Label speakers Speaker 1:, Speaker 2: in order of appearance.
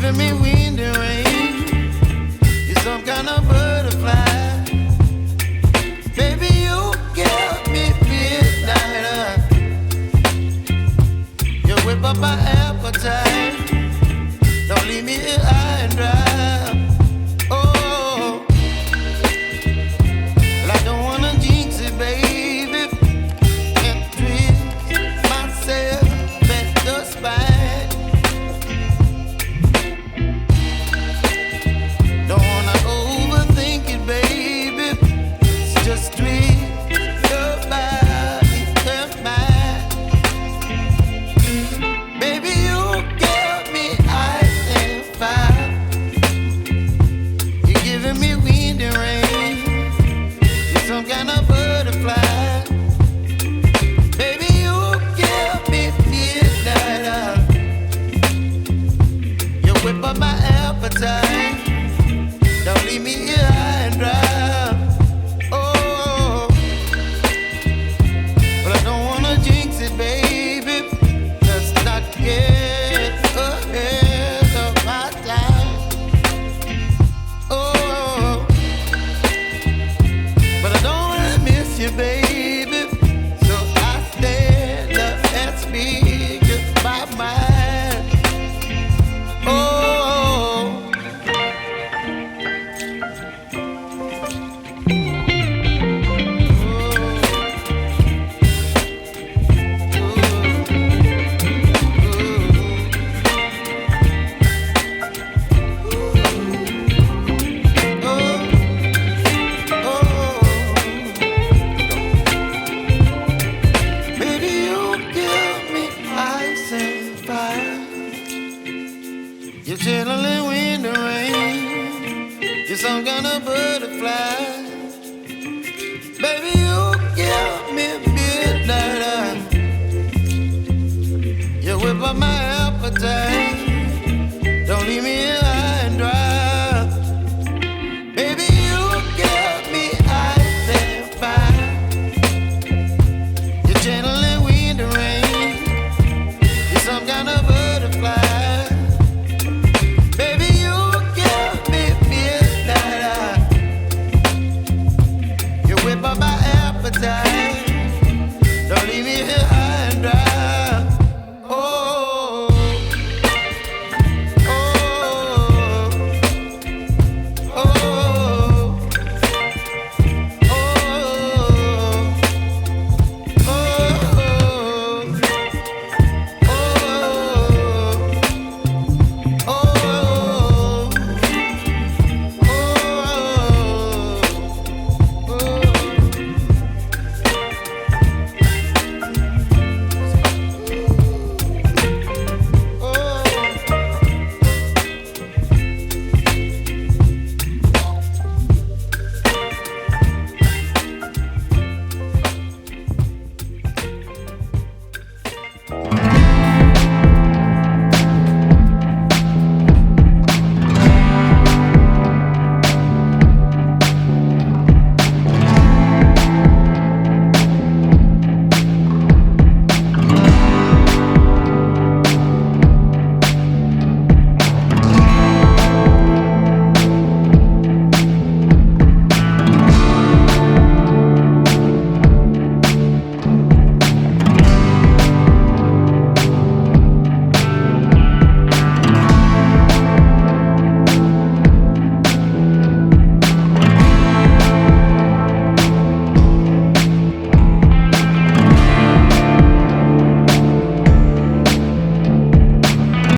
Speaker 1: giving me wind and rain. You're some kind of butterfly. Baby, you give me midnight. You whip up my appetite. Don't leave me here high and dry. Oh, well, I don't wanna jinx it, baby, and twist myself at the spine. Don't wanna overthink it, baby. It's just twist your body and mine. Baby, you give me ice and fire. You're giving me wind and rain. You're some kind of butterfly. Baby, you give me midnight. You whip up my appetite. Don't leave me here high and dry. Oh, but I don't wanna jinx it, baby. Let's not get ahead of my time. Oh, but I don't wanna miss you, baby. So I stand up and speak my mind. Oh. Baby, you give me ice and fire. You're chilling wind and rain. You're some kind of butterfly. Baby, you give me midnight. You whip up my appetite.